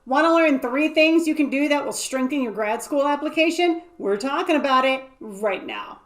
Want to learn 3 things you can do that will strengthen your grad school application? We're talking about it right now.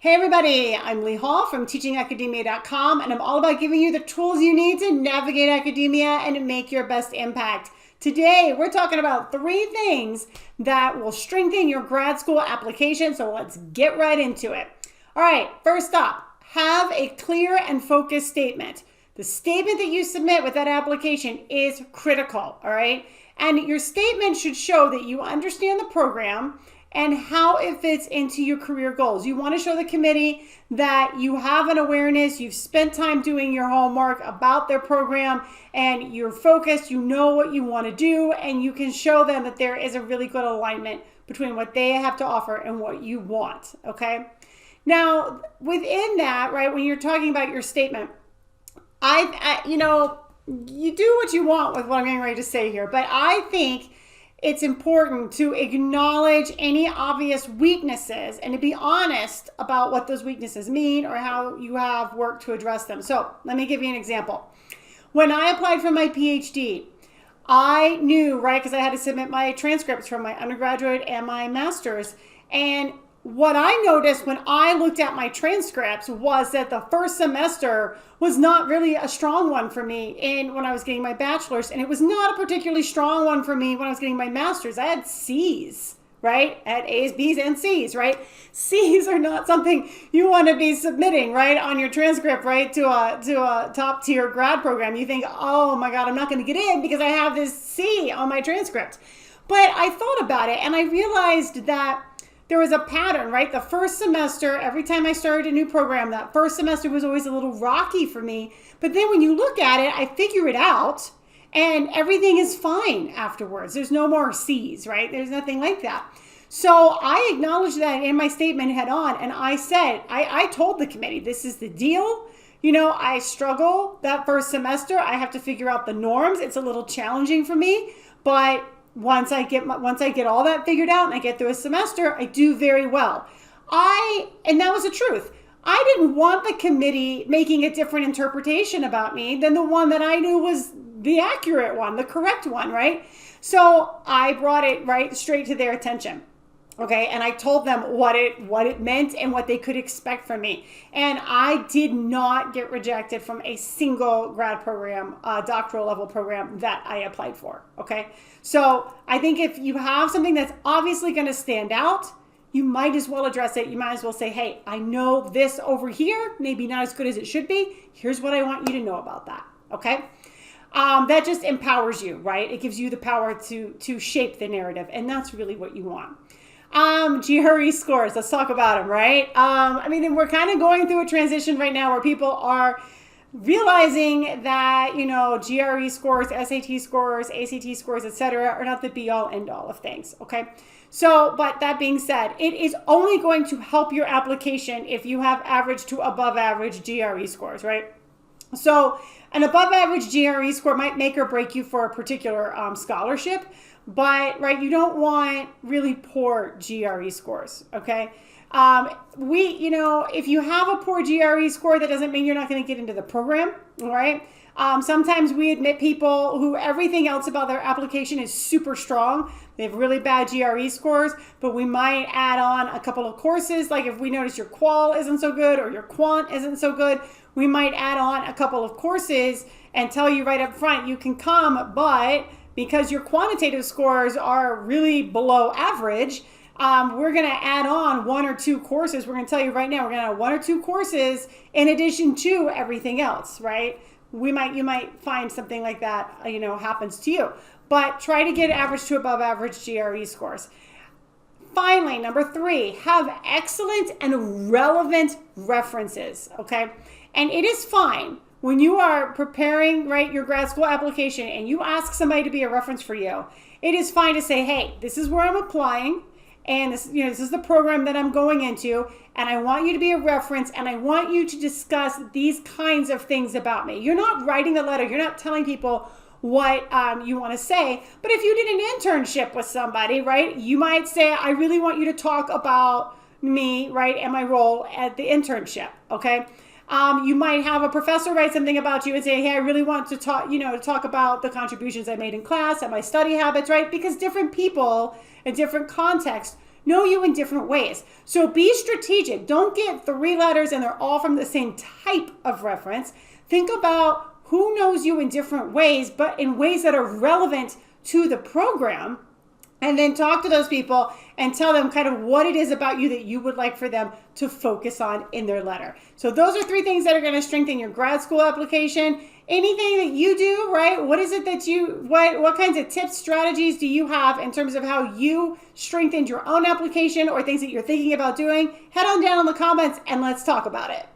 Hey everybody, I'm Leigh Hall from teachingacademia.com, and I'm all about giving you the tools you need to navigate academia and make your best impact. Today, we're talking about 3 things that will strengthen your grad school application, so let's get right into it. All right, first up, have a clear and focused statement. The statement that you submit with that application is critical, all right? And your statement should show that you understand the program and how it fits into your career goals. You want to show the committee that you have an awareness, you've spent time doing your homework about their program, and you're focused, you know what you want to do, and you can show them that there is a really good alignment between what they have to offer and what you want, okay? Now, within that, right, when you're talking about your statement, you do what you want with what I'm getting ready to say here, but I think it's important to acknowledge any obvious weaknesses and to be honest about what those weaknesses mean or how you have worked to address them. So let me give you an example. When I applied for my PhD, I knew, right, because I had to submit my transcripts from my undergraduate and my master's, and what I noticed when I looked at my transcripts was that the first semester was not really a strong one for me when I was getting my bachelor's, and it was not a particularly strong one for me when I was getting my master's. I had C's, right? I had A's, B's, and C's, right? C's are not something you want to be submitting, right, on your transcript, right, to a top tier grad program. You think, oh my God, I'm not going to get in because I have this C on my transcript. But I thought about it and I realized that there was a pattern, right? The first semester, every time I started a new program, that first semester was always a little rocky for me. But then when you look at it, I figure it out and everything is fine afterwards. There's no more C's, right? There's nothing like that. So I acknowledged that in my statement head on, and I said, I told the committee, this is the deal. You know, I struggle that first semester. I have to figure out the norms. It's a little challenging for me, but once I get all that figured out and I get through a semester, I do very well. And that was the truth. I didn't want the committee making a different interpretation about me than the one that I knew was the accurate one, the correct one, right? So I brought it right straight to their attention. Okay, and I told them what it meant and what they could expect from me. And I did not get rejected from a single grad program, doctoral level program that I applied for, okay? So I think if you have something that's obviously gonna stand out, you might as well address it. You might as well say, hey, I know this over here, maybe not as good as it should be. Here's what I want you to know about that, okay? That just empowers you, right? It gives you the power to shape the narrative, and that's really what you want. GRE scores, let's talk about them, right? We're kind of going through a transition right now where people are realizing that, GRE scores, SAT scores, ACT scores, etc., are not the be all end all of things, okay? So, but that being said, it is only going to help your application if you have average to above average GRE scores, right? So an above average GRE score might make or break you for a particular scholarship, but right, you don't want really poor GRE scores, okay? If you have a poor GRE score, that doesn't mean you're not going to get into the program, all right? Sometimes we admit people who everything else about their application is super strong. They have really bad GRE scores, but we might add on a couple of courses. Like if we notice your qual isn't so good or your quant isn't so good, we might add on a couple of courses and tell you right up front, you can come, but because your quantitative scores are really below average, we're going to add on 1 or 2 courses. We're going to tell you right now, we're going to add 1 or 2 courses in addition to everything else, right? You might find something like that, happens to you. But try to get average to above average GRE scores. Finally, number 3, have excellent and relevant references, okay? And it is fine when you are preparing, right, your grad school application and you ask somebody to be a reference for you. It is fine to say, hey, this is where I'm applying, and this is the program that I'm going into, and I want you to be a reference, and I want you to discuss these kinds of things about me. You're not writing the letter. You're not telling people what you want to say. But if you did an internship with somebody, right, you might say, I really want you to talk about me, right, and my role at the internship, okay? You might have a professor write something about you and say, hey, I really want to talk about the contributions I made in class and my study habits, right? Because different people in different contexts know you in different ways. So be strategic. Don't get 3 letters and they're all from the same type of reference. Think about who knows you in different ways, but in ways that are relevant to the program. And then talk to those people and tell them kind of what it is about you that you would like for them to focus on in their letter. So those are 3 things that are going to strengthen your grad school application. Anything that you do, right? What is it that what kinds of tips, strategies do you have in terms of how you strengthened your own application or things that you're thinking about doing? Head on down in the comments and let's talk about it.